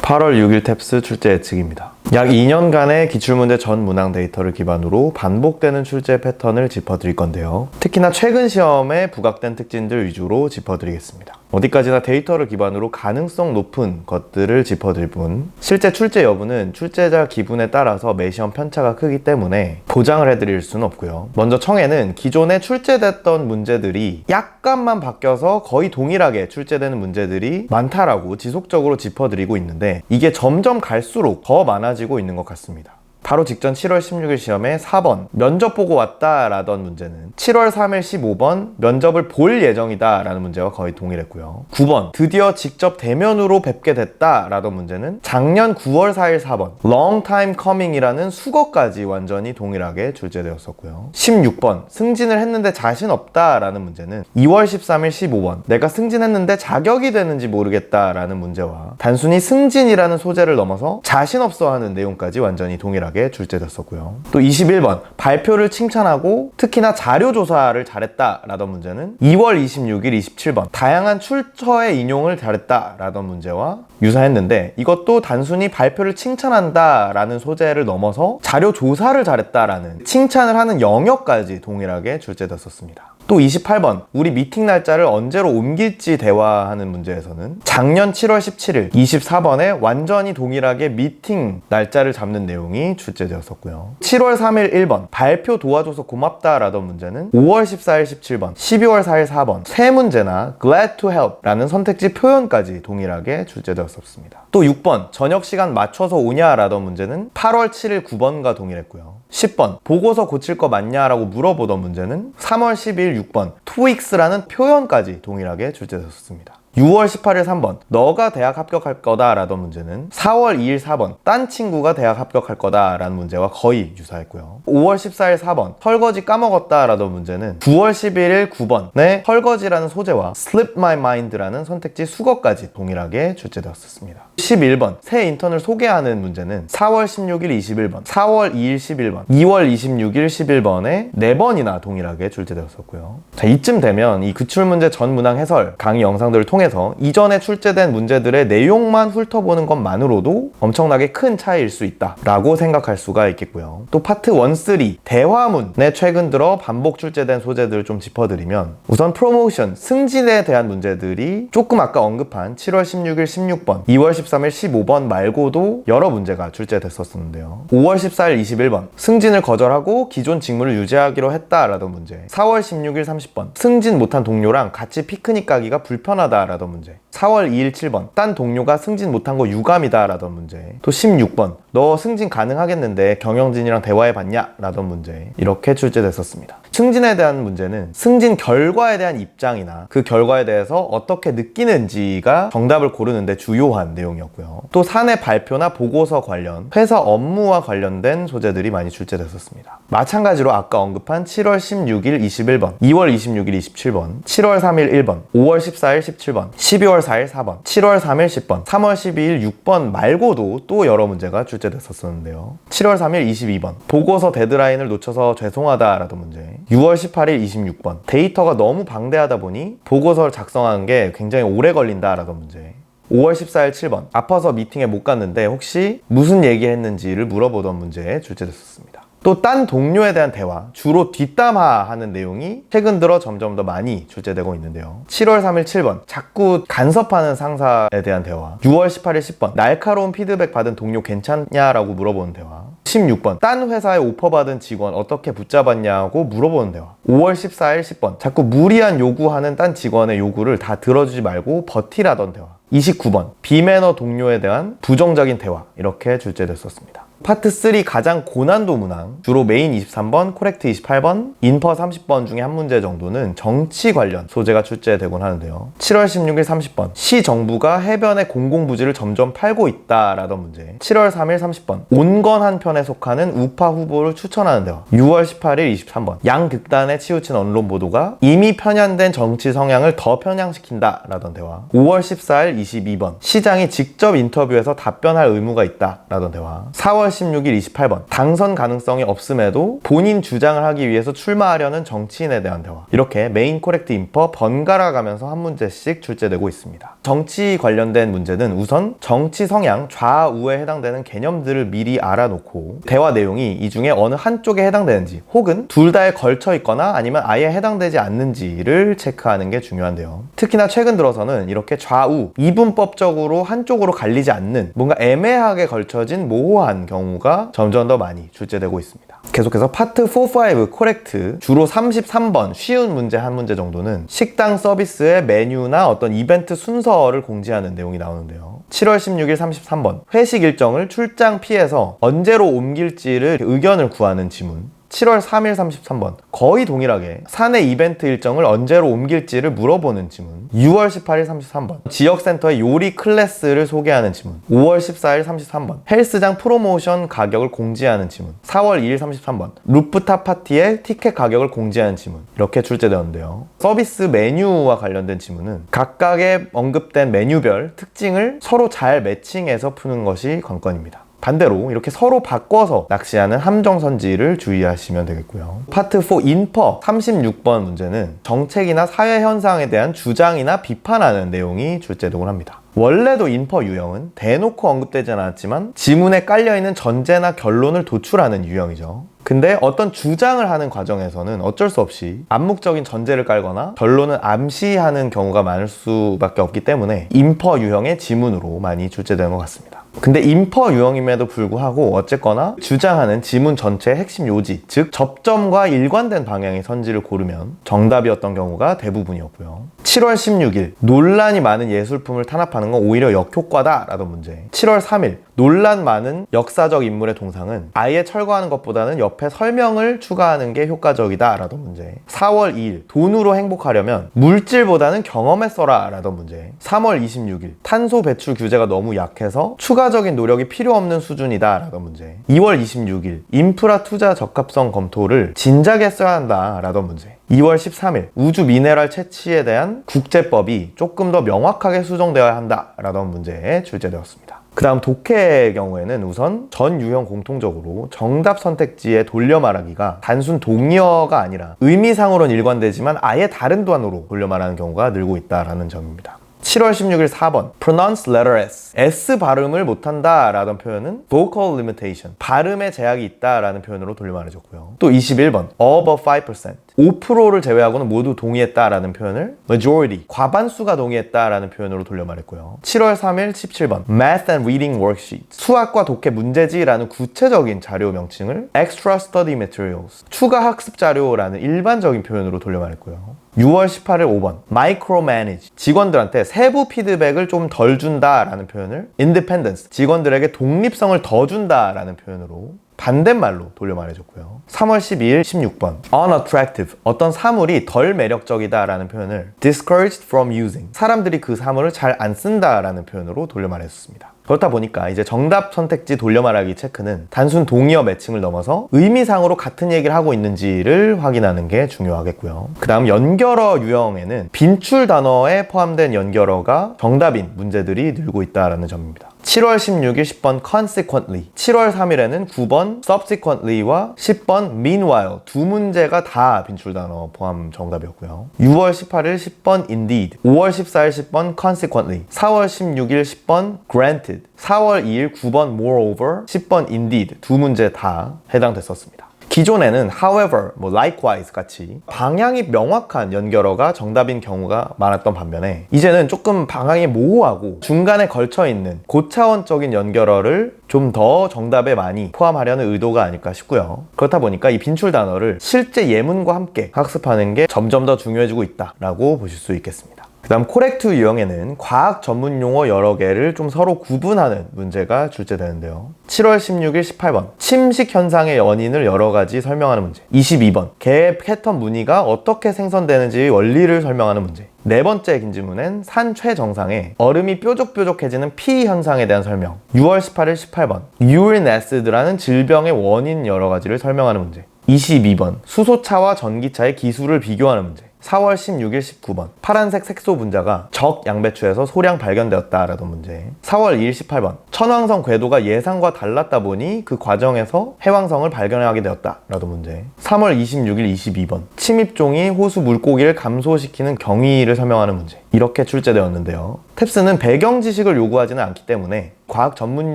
8월 6일 탭스 출제 예측입니다. 약 2년간의 기출문제 전 문항 데이터를 기반으로 반복되는 출제 패턴을 짚어드릴 건데요. 특히나 최근 시험에 부각된 특징들 위주로 짚어드리겠습니다. 어디까지나 데이터를 기반으로 가능성 높은 것들을 짚어드릴 뿐, 실제 출제 여부는 출제자 기분에 따라서 매 시험 편차가 크기 때문에 보장을 해드릴 수는 없고요. 먼저 청해는 기존에 출제됐던 문제들이 약간만 바뀌어서 거의 동일하게 출제되는 문제들이 많다라고 지속적으로 짚어드리고 있는데, 이게 점점 갈수록 더 많아지고 있는 것 같습니다. 바로 직전 7월 16일 시험에 4번 면접 보고 왔다 라던 문제는 7월 3일 15번 면접을 볼 예정이다 라는 문제와 거의 동일했고요. 9번 드디어 직접 대면으로 뵙게 됐다 라던 문제는 작년 9월 4일 4번 long time coming 이라는 수거까지 완전히 동일하게 출제되었었고요. 16번 승진을 했는데 자신 없다 라는 문제는 2월 13일 15번 내가 승진했는데 자격이 되는지 모르겠다 라는 문제와 단순히 승진이라는 소재를 넘어서 자신 없어 하는 내용까지 완전히 동일하게 출제됐었고요. 또 21번 발표를 칭찬하고 특히나 자료조사를 잘했다 라던 문제는 2월 26일 27번 다양한 출처의 인용을 잘했다 라던 문제와 유사했는데, 이것도 단순히 발표를 칭찬한다 라는 소재를 넘어서 자료조사를 잘했다 라는 칭찬을 하는 영역까지 동일하게 출제됐었습니다. 또 28번 우리 미팅 날짜를 언제로 옮길지 대화하는 문제에서는 작년 7월 17일 24번에 완전히 동일하게 미팅 날짜를 잡는 내용이 출제되었었고요. 7월 3일 1번 발표 도와줘서 고맙다 라던 문제는 5월 14일 17번 12월 4일 4번 세 문제나 glad to help 라는 선택지 표현까지 동일하게 출제되었었습니다. 또 6번 저녁 시간 맞춰서 오냐 라던 문제는 8월 7일 9번과 동일했고요. 10번 보고서 고칠 거 맞냐 라고 물어보던 문제는 3월 10일 6번 TOEIC라는 표현까지 동일하게 출제됐었습니다. 6월 18일 3번 너가 대학 합격할 거다 라던 문제는 4월 2일 4번 딴 친구가 대학 합격할 거다 라는 문제와 거의 유사했고요. 5월 14일 4번 설거지 까먹었다 라던 문제는 9월 11일 9번의 설거지라는 소재와 slip my mind 라는 선택지 수거까지 동일하게 출제되었습니다. 11번 새 인턴을 소개하는 문제는 4월 16일 21번 4월 2일 11번 2월 26일 11번에 4번이나 동일하게 출제되었었고요. 자, 이쯤 되면 이 기출문제 전 문항 해설 강의 영상들을 통해서 이전에 출제된 문제들의 내용만 훑어보는 것만으로도 엄청나게 큰 차이일 수 있다 라고 생각할 수가 있겠고요. 또 파트 1, 3 대화문에 최근 들어 반복 출제된 소재들을 좀 짚어드리면, 우선 프로모션 승진에 대한 문제들이 조금 아까 언급한 7월 16일 16번 2월 13일 15번 말고도 여러 문제가 출제됐었는데요. 5월 14일 21번 승진을 거절하고 기존 직무를 유지하기로 했다라던 문제, 4월 16일 30번 승진 못한 동료랑 같이 피크닉 가기가 불편하다 라던 문제, 4월 2일 7번 딴 동료가 승진 못한 거 유감이다 라던 문제, 또 16번 너 승진 가능하겠는데 경영진이랑 대화해봤냐 라던 문제, 이렇게 출제됐었습니다. 승진에 대한 문제는 승진 결과에 대한 입장이나 그 결과에 대해서 어떻게 느끼는지가 정답을 고르는데 주요한 내용이었고요. 또 사내 발표나 보고서 관련 회사 업무와 관련된 소재들이 많이 출제됐었습니다. 마찬가지로 아까 언급한 7월 16일 21번 2월 26일 27번 7월 3일 1번 5월 14일 17번 12월 4일 4번 7월 3일 10번 3월 12일 6번 말고도 또 여러 문제가 출제됐었는데요. 7월 3일 22번 보고서 데드라인을 놓쳐서 죄송하다 라던 문제, 6월 18일 26번 데이터가 너무 방대하다 보니 보고서를 작성하는 게 굉장히 오래 걸린다 라던 문제, 5월 14일 7번 아파서 미팅에 못 갔는데 혹시 무슨 얘기했는지를 물어보던 문제에 출제됐었습니다. 또 딴 동료에 대한 대화, 주로 뒷담화하는 내용이 최근 들어 점점 더 많이 출제되고 있는데요. 7월 3일 7번 자꾸 간섭하는 상사에 대한 대화, 6월 18일 10번 날카로운 피드백 받은 동료 괜찮냐라고 물어보는 대화, 16번 딴 회사에 오퍼받은 직원 어떻게 붙잡았냐고 물어보는 대화, 5월 14일 10번 자꾸 무리한 요구하는 딴 직원의 요구를 다 들어주지 말고 버티라던 대화, 29번 비매너 동료에 대한 부정적인 대화, 이렇게 출제됐었습니다. 파트 3 가장 고난도 문항, 주로 메인 23번, 코렉트 28번, 인퍼 30번 중에 한 문제 정도는 정치 관련 소재가 출제되곤 하는데요. 7월 16일 30번 시 정부가 해변의 공공부지를 점점 팔고 있다 라던 문제, 7월 3일 30번 온건 한 편에 속하는 우파 후보를 추천하는 대화, 6월 18일 23번 양극단에 치우친 언론 보도가 이미 편향된 정치 성향을 더 편향시킨다 라던 대화, 5월 14일 22번 시장이 직접 인터뷰에서 답변할 의무가 있다 라던 대화, 4월 6월 16일 28번 당선 가능성이 없음에도 본인 주장을 하기 위해서 출마하려는 정치인에 대한 대화. 이렇게 메인 코렉트 인퍼 번갈아 가면서 한 문제씩 출제되고 있습니다. 정치 관련된 문제는 우선 정치 성향 좌우에 해당되는 개념들을 미리 알아놓고 대화 내용이 이 중에 어느 한쪽에 해당되는지 혹은 둘 다에 걸쳐 있거나 아니면 아예 해당되지 않는지를 체크하는 게 중요한데요. 특히나 최근 들어서는 이렇게 좌우 이분법적으로 한쪽으로 갈리지 않는 뭔가 애매하게 걸쳐진 모호한 경우가 점점 더 많이 출제되고 있습니다. 계속해서 파트 4, 5 코렉트 주로 33번 쉬운 문제 한 문제 정도는 식당 서비스의 메뉴나 어떤 이벤트 순서를 공지하는 내용이 나오는데요. 7월 16일 33번 회식 일정을 출장 피해서 언제로 옮길지를 의견을 구하는 지문. 7월 3일 33번 거의 동일하게 사내 이벤트 일정을 언제로 옮길지를 물어보는 지문. 6월 18일 33번 지역센터의 요리 클래스를 소개하는 지문. 5월 14일 33번 헬스장 프로모션 가격을 공지하는 지문. 4월 2일 33번 루프탑 파티의 티켓 가격을 공지하는 지문. 이렇게 출제되었는데요. 서비스 메뉴와 관련된 지문은 각각의 언급된 메뉴별 특징을 서로 잘 매칭해서 푸는 것이 관건입니다. 반대로 이렇게 서로 바꿔서 낚시하는 함정선지를 주의하시면 되겠고요. 파트 4 인퍼 36번 문제는 정책이나 사회 현상에 대한 주장이나 비판하는 내용이 출제되곤 합니다. 원래도 인퍼 유형은 대놓고 언급되지 않았지만 지문에 깔려있는 전제나 결론을 도출하는 유형이죠. 근데 어떤 주장을 하는 과정에서는 어쩔 수 없이 암묵적인 전제를 깔거나 결론을 암시하는 경우가 많을 수밖에 없기 때문에 인퍼 유형의 지문으로 많이 출제되는 것 같습니다. 근데 인퍼 유형임에도 불구하고 어쨌거나 주장하는 지문 전체의 핵심 요지, 즉 접점과 일관된 방향의 선지를 고르면 정답이었던 경우가 대부분이었고요. 7월 16일 논란이 많은 예술품을 탄압하는 건 오히려 역효과다 라던 문제. 7월 3일 논란 많은 역사적 인물의 동상은 아예 철거하는 것보다는 옆에 설명을 추가하는 게 효과적이다 라던 문제. 4월 2일 돈으로 행복하려면 물질보다는 경험에 써라 라던 문제. 3월 26일 탄소 배출 규제가 너무 약해서 추가적인 노력이 필요 없는 수준이다 라던 문제. 2월 26일 인프라 투자 적합성 검토를 진작에 써야 한다 라던 문제. 2월 13일 우주 미네랄 채취에 대한 국제법이 조금 더 명확하게 수정되어야 한다 라던 문제에 출제되었습니다. 그 다음 독해의 경우에는 우선 전 유형 공통적으로 정답 선택지의 돌려 말하기가 단순 동의어가 아니라 의미상으로는 일관되지만 아예 다른 단어로 돌려 말하는 경우가 늘고 있다는 점입니다. 7월 16일 4번 pronounce letter S S 발음을 못한다 라던 표현은 vocal limitation 발음에 제약이 있다 라는 표현으로 돌려 말해줬고요. 또 21번 above 5% 5%를 제외하고는 모두 동의했다 라는 표현을 majority 과반수가 동의했다 라는 표현으로 돌려 말했고요. 7월 3일 17번 math and reading worksheet 수학과 독해 문제지 라는 구체적인 자료 명칭을 extra study materials 추가 학습 자료라는 일반적인 표현으로 돌려 말했고요. 6월 18일 5번 micromanage 직원들한테 세부 피드백을 좀 덜 준다라는 표현을 independence 직원들에게 독립성을 더 준다라는 표현으로 반대말로 돌려 말해줬고요. 3월 12일 16번 unattractive 어떤 사물이 덜 매력적이다라는 표현을 discouraged from using 사람들이 그 사물을 잘 안 쓴다라는 표현으로 돌려 말해줬습니다. 그렇다 보니까 이제 정답 선택지 돌려 말하기 체크는 단순 동의어 매칭을 넘어서 의미상으로 같은 얘기를 하고 있는지를 확인하는 게 중요하겠고요. 그 다음 연결어 유형에는 빈출 단어에 포함된 연결어가 정답인 문제들이 늘고 있다는 점입니다. 7월 16일 10번 consequently 7월 3일에는 9번 subsequently와 10번 meanwhile 두 문제가 다 빈출 단어 포함 정답이었고요. 6월 18일 10번 indeed 5월 14일 10번 consequently 4월 16일 10번 granted 4월 2일 9번 moreover 10번 indeed 두 문제 다 해당됐었습니다. 기존에는 however, likewise 같이 방향이 명확한 연결어가 정답인 경우가 많았던 반면에 이제는 조금 방향이 모호하고 중간에 걸쳐있는 고차원적인 연결어를 좀 더 정답에 많이 포함하려는 의도가 아닐까 싶고요. 그렇다 보니까 이 빈출 단어를 실제 예문과 함께 학습하는 게 점점 더 중요해지고 있다라고 보실 수 있겠습니다. 그 다음 코렉트 유형에는 과학 전문 용어 여러 개를 좀 서로 구분하는 문제가 출제되는데요. 7월 16일 18번 침식 현상의 원인을 여러 가지 설명하는 문제. 22번 개의 패턴 무늬가 어떻게 생성되는지 원리를 설명하는 문제. 네 번째 긴 지문엔 산 최정상에 얼음이 뾰족뾰족해지는 피 현상에 대한 설명. 6월 18일 18번 urine acid라는 질병의 원인 여러 가지를 설명하는 문제. 22번 수소차와 전기차의 기술을 비교하는 문제. 4월 16일 19번 파란색 색소 분자가 적 양배추에서 소량 발견되었다라던 문제. 4월 2일 18번 천왕성 궤도가 예상과 달랐다 보니 그 과정에서 해왕성을 발견하게 되었다라던 문제. 3월 26일 22번 침입종이 호수 물고기를 감소시키는 경위를 설명하는 문제. 이렇게 출제되었는데요. 탭스는 배경 지식을 요구하지는 않기 때문에 과학 전문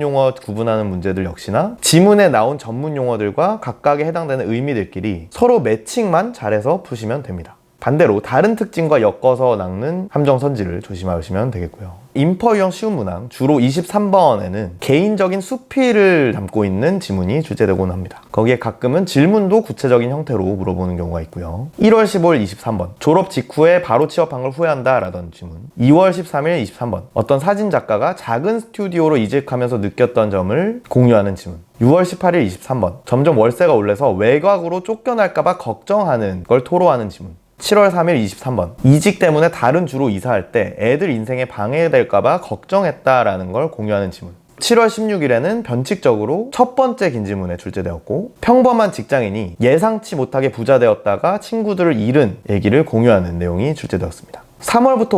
용어 구분하는 문제들 역시나 지문에 나온 전문 용어들과 각각에 해당되는 의미들끼리 서로 매칭만 잘해서 푸시면 됩니다. 반대로 다른 특징과 엮어서 낚는 함정 선지를 조심하시면 되겠고요. 인퍼 유형 쉬운 문항 주로 23번에는 개인적인 수필을 담고 있는 지문이 출제되곤 합니다. 거기에 가끔은 질문도 구체적인 형태로 물어보는 경우가 있고요. 1월 15일 23번 졸업 직후에 바로 취업한 걸 후회한다 라던 질문. 2월 13일 23번 어떤 사진작가가 작은 스튜디오로 이직하면서 느꼈던 점을 공유하는 질문. 6월 18일 23번 점점 월세가 올라서 외곽으로 쫓겨날까봐 걱정하는 걸 토로하는 질문. 7월 3일 23번 이직 때문에 다른 주로 이사할 때 애들 인생에 방해될까봐 걱정했다라는 걸 공유하는 지문. 7월 16일에는 변칙적으로 첫 번째 긴 지문에 출제되었고 평범한 직장인이 예상치 못하게 부자 되었다가 친구들을 잃은 얘기를 공유하는 내용이 출제되었습니다. 3월부터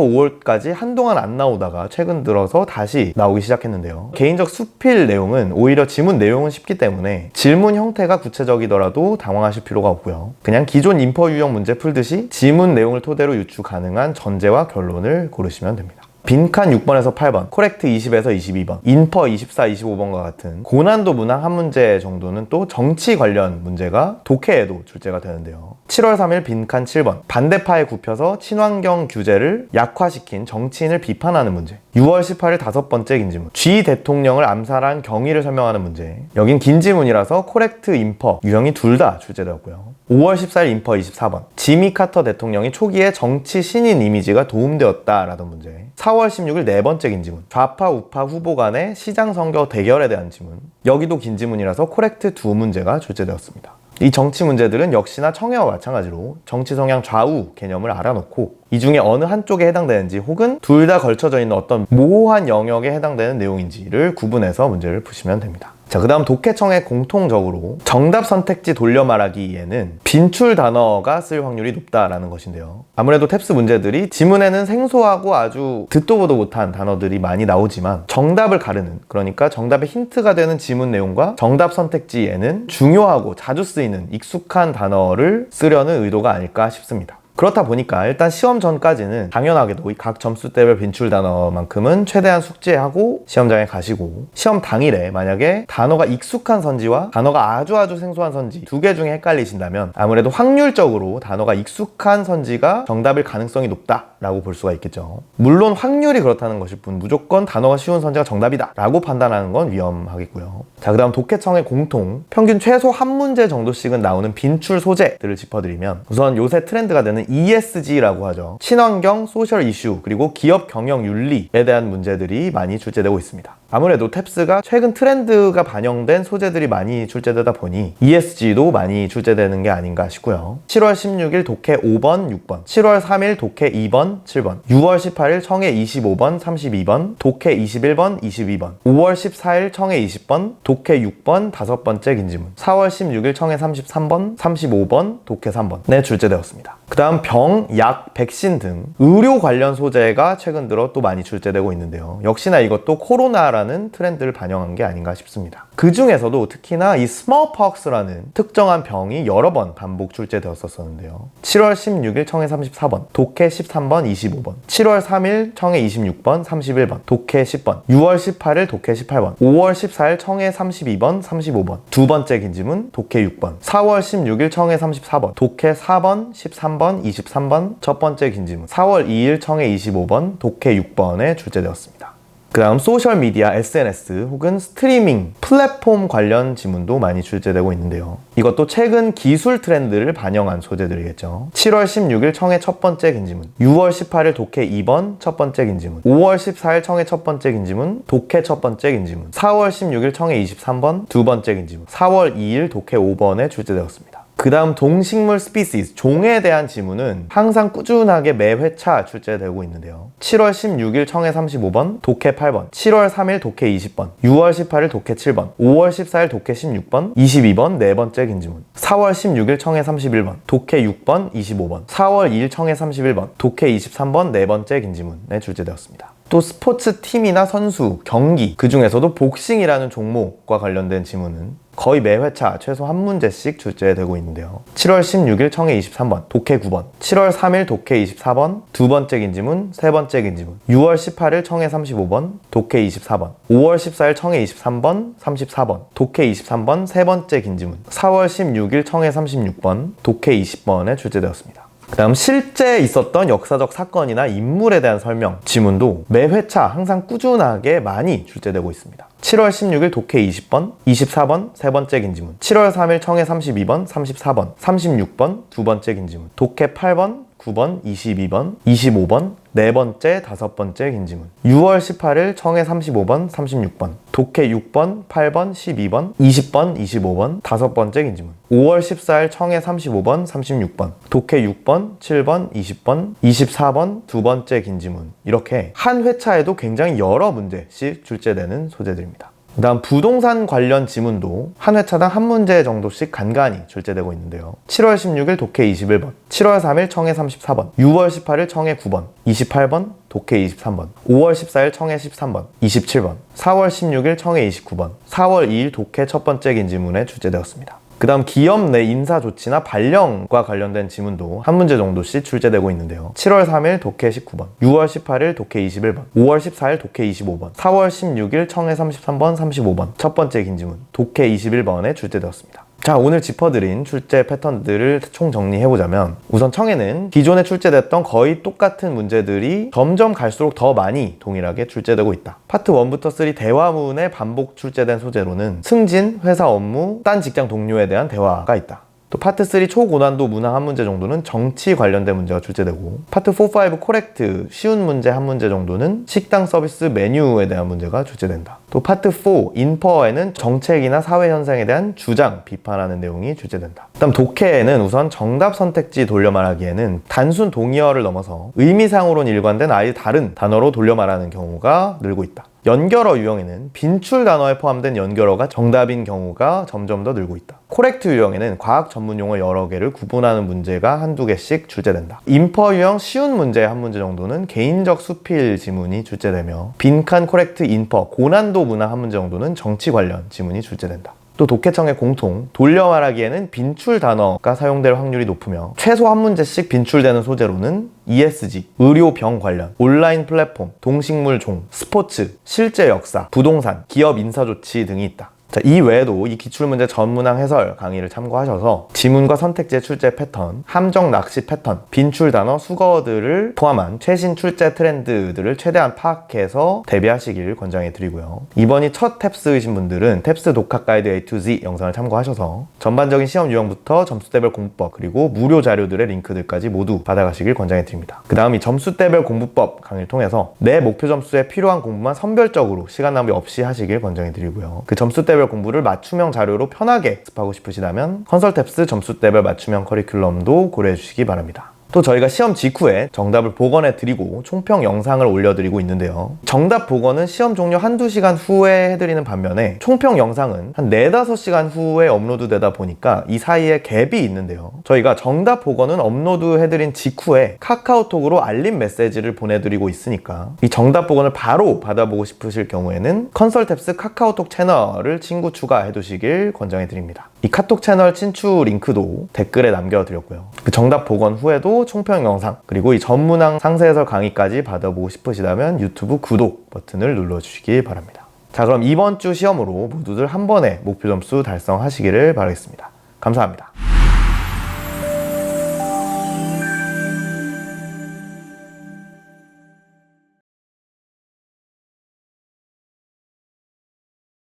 5월까지 한동안 안 나오다가 최근 들어서 다시 나오기 시작했는데요. 개인적 수필 내용은 오히려 지문 내용은 쉽기 때문에 질문 형태가 구체적이더라도 당황하실 필요가 없고요. 그냥 기존 인퍼 유형 문제 풀듯이 지문 내용을 토대로 유추 가능한 전제와 결론을 고르시면 됩니다. 빈칸 6번에서 8번, 코렉트 20에서 22번, 인퍼 24, 25번과 같은 고난도 문항 한 문제 정도는 또 정치 관련 문제가 독해에도 출제가 되는데요. 7월 3일 빈칸 7번, 반대파에 굽혀서 친환경 규제를 약화시킨 정치인을 비판하는 문제. 6월 18일 다섯 번째 긴지문, G 대통령을 암살한 경위를 설명하는 문제. 여긴 긴지문이라서 코렉트, 인퍼 유형이 둘 다 출제되었고요. 5월 14일 인퍼 24번, 지미 카터 대통령이 초기에 정치 신인 이미지가 도움되었다라던 문제. 4월 16일 네 번째 긴지문, 좌파 우파 후보 간의 시장 선거 대결에 대한 지문. 여기도 긴지문이라서 코렉트 두 문제가 출제되었습니다. 이 정치 문제들은 역시나 청해와 마찬가지로 정치 성향 좌우 개념을 알아놓고 이 중에 어느 한쪽에 해당되는지 혹은 둘 다 걸쳐져 있는 어떤 모호한 영역에 해당되는 내용인지를 구분해서 문제를 푸시면 됩니다. 자, 그 다음 독해청에 공통적으로 정답 선택지 돌려 말하기에는 빈출 단어가 쓸 확률이 높다라는 것인데요. 아무래도 탭스 문제들이 지문에는 생소하고 아주 듣도 보도 못한 단어들이 많이 나오지만 정답을 가르는, 그러니까 정답의 힌트가 되는 지문 내용과 정답 선택지에는 중요하고 자주 쓰이는 익숙한 단어를 쓰려는 의도가 아닐까 싶습니다. 그렇다 보니까 일단 시험 전까지는 당연하게도 각 점수대별 빈출 단어만큼은 최대한 숙지하고 시험장에 가시고 시험 당일에 만약에 단어가 익숙한 선지와 단어가 아주 생소한 선지 두 개 중에 헷갈리신다면 아무래도 확률적으로 단어가 익숙한 선지가 정답일 가능성이 높다라고 볼 수가 있겠죠. 물론 확률이 그렇다는 것일 뿐 무조건 단어가 쉬운 선지가 정답이다 라고 판단하는 건 위험하겠고요. 자, 그 다음 독해청의 공통 평균 최소 한 문제 정도씩은 나오는 빈출 소재들을 짚어드리면 우선 요새 트렌드가 되는 ESG라고 하죠. 친환경, 소셜 이슈, 그리고 기업 경영 윤리에 대한 문제들이 많이 출제되고 있습니다. 아무래도 탭스가 최근 트렌드가 반영된 소재들이 많이 출제되다 보니 ESG도 많이 출제되는 게 아닌가 싶고요. 7월 16일 독해 5번, 6번, 7월 3일 독해 2번, 7번, 6월 18일 청해 25번, 32번, 독해 21번, 22번, 5월 14일 청해 20번, 독해 6번, 다섯 번째 긴지문, 4월 16일 청해 33번, 35번, 독해 3번에 출제되었습니다. 그 다음 병, 약, 백신 등 의료 관련 소재가 최근 들어 또 많이 출제되고 있는데요. 역시나 이것도 코로나라는 트렌드를 반영한 게 아닌가 싶습니다. 그 중에서도 특히나 이 스몰팍스라는 특정한 병이 여러 번 반복 출제되었었는데요. 7월 16일 청해 34번, 독해 13번, 25번, 7월 3일 청해 26번, 31번, 독해 10번, 6월 18일 독해 18번, 5월 14일 청해 32번, 35번, 두 번째 긴지문 독해 6번, 4월 16일 청해 34번, 독해 4번, 13번, 23번, 첫 번째 긴지문, 4월 2일 청해 25번, 독해 6번에 출제되었습니다. 그 다음 소셜미디어, SNS 혹은 스트리밍, 플랫폼 관련 지문도 많이 출제되고 있는데요. 이것도 최근 기술 트렌드를 반영한 소재들이겠죠. 7월 16일 청해 첫 번째 긴지문, 6월 18일 독해 2번 첫 번째 긴지문, 5월 14일 청해 첫 번째 긴지문, 독해 첫 번째 긴지문, 4월 16일 청해 23번 두 번째 긴지문, 4월 2일 독해 5번에 출제되었습니다. 그 다음 동식물 species, 종에 대한 지문은 항상 꾸준하게 매 회차 출제되고 있는데요. 7월 16일 청해 35번, 독해 8번, 7월 3일 독해 20번, 6월 18일 독해 7번, 5월 14일 독해 16번, 22번 네 번째 긴 지문, 4월 16일 청해 31번, 독해 6번, 25번, 4월 2일 청해 31번, 독해 23번 네 번째 긴 지문에 출제되었습니다. 또 스포츠 팀이나 선수, 경기, 그 중에서도 복싱이라는 종목과 관련된 지문은 거의 매 회차 최소 한 문제씩 출제되고 있는데요. 7월 16일 청해 23번, 독해 9번, 7월 3일 독해 24번, 두 번째 긴 지문, 세 번째 긴 지문, 6월 18일 청해 35번, 독해 24번, 5월 14일 청해 23번, 34번, 독해 23번 세 번째 긴 지문, 4월 16일 청해 36번, 독해 20번에 출제되었습니다. 그 다음 실제 있었던 역사적 사건이나 인물에 대한 설명, 지문도 매 회차 항상 꾸준하게 많이 출제되고 있습니다. 7월 16일 독해 20번, 24번 세 번째 긴 지문, 7월 3일 청해 32번, 34번, 36번 두 번째 긴 지문, 독해 8번, 9번, 22번, 25번 네 번째, 다섯 번째 긴 지문, 6월 18일 청해 35번, 36번, 독해 6번, 8번, 12번, 20번, 25번 다섯 번째 긴 지문, 5월 14일 청해 35번, 36번, 독해 6번, 7번, 20번, 24번 두 번째 긴 지문, 이렇게 한 회차에도 굉장히 여러 문제씩 출제되는 소재들입니다. 그 다음 부동산 관련 지문도 한 회차당 한 문제 정도씩 간간히 출제되고 있는데요. 7월 16일 독해 21번, 7월 3일 청해 34번, 6월 18일 청해 9번, 28번, 독해 23번, 5월 14일 청해 13번, 27번, 4월 16일 청해 29번, 4월 2일 독해 첫 번째 긴 지문에 출제되었습니다. 그 다음 기업 내 인사 조치나 발령과 관련된 지문도 한 문제 정도씩 출제되고 있는데요. 7월 3일 독해 19번, 6월 18일 독해 21번, 5월 14일 독해 25번, 4월 16일 청해 33번, 35번 첫 번째 긴 지문, 독해 21번에 출제되었습니다. 자, 오늘 짚어드린 출제 패턴들을 총 정리해보자면, 우선 청해는 기존에 출제됐던 거의 똑같은 문제들이 점점 갈수록 더 많이 동일하게 출제되고 있다. 파트 1부터 3 대화문에 반복 출제된 소재로는 승진, 회사 업무, 딴 직장 동료에 대한 대화가 있다. 또 파트 3 초고난도 문항 한 문제 정도는 정치 관련된 문제가 출제되고, 파트 4, 5 코렉트 쉬운 문제 한 문제 정도는 식당 서비스 메뉴에 대한 문제가 출제된다. 또 파트 4 인퍼에는 정책이나 사회 현상에 대한 주장, 비판하는 내용이 출제된다. 그다음 독해에는 우선 정답 선택지 돌려 말하기에는 단순 동의어를 넘어서 의미상으로는 일관된 아예 다른 단어로 돌려 말하는 경우가 늘고 있다. 연결어 유형에는 빈출 단어에 포함된 연결어가 정답인 경우가 점점 더 늘고 있다. 코렉트 유형에는 과학 전문 용어 여러 개를 구분하는 문제가 한두 개씩 출제된다. 인퍼 유형 쉬운 문제 한 문제 정도는 개인적 수필 지문이 출제되며, 빈칸 코렉트 인퍼 고난도 문항 한 문제 정도는 정치 관련 지문이 출제된다. 또 독해청의 공통, 돌려 말하기에는 빈출 단어가 사용될 확률이 높으며, 최소 한 문제씩 빈출되는 소재로는 ESG, 의료병 관련, 온라인 플랫폼, 동식물 종, 스포츠, 실제 역사, 부동산, 기업 인사조치 등이 있다. 자, 이 외에도 이 기출문제 전문항 해설 강의를 참고하셔서 지문과 선택지의 출제 패턴, 함정 낚시 패턴, 빈출 단어, 수거어들을 포함한 최신 출제 트렌드들을 최대한 파악해서 대비하시길 권장해 드리고요. 이번이 첫 탭스이신 분들은 탭스 독학 가이드 A to Z 영상을 참고하셔서 전반적인 시험 유형부터 점수대별 공부법, 그리고 무료 자료들의 링크들까지 모두 받아가시길 권장해 드립니다. 그 다음 이 점수대별 공부법 강의를 통해서 내 목표 점수에 필요한 공부만 선별적으로 시간 낭비 없이 하시길 권장해 드리고요. 그 점수대별 공부를 맞춤형 자료로 편하게 습하고 싶으시다면 컨설탭스 점수대별 맞춤형 커리큘럼도 고려해 주시기 바랍니다. 또 저희가 시험 직후에 정답을 복원해 드리고 총평 영상을 올려드리고 있는데요. 정답 복원은 시험 종료 한두 시간 후에 해드리는 반면에 총평 영상은 한 4-5시간 후에 업로드 되다 보니까 이 사이에 갭이 있는데요. 저희가 정답 복원은 업로드 해드린 직후에 카카오톡으로 알림 메시지를 보내드리고 있으니까 이 정답 복원을 바로 받아보고 싶으실 경우에는 컨설탭스 카카오톡 채널을 친구 추가해 두시길 권장해 드립니다. 이 카톡 채널 친추 링크도 댓글에 남겨드렸고요. 그 정답 복원 후에도 총평 영상, 그리고 이 전문항 상세 해설 강의까지 받아보고 싶으시다면 유튜브 구독 버튼을 눌러주시기 바랍니다. 자, 그럼 이번 주 시험으로 모두들 한 번에 목표 점수 달성하시기를 바라겠습니다. 감사합니다.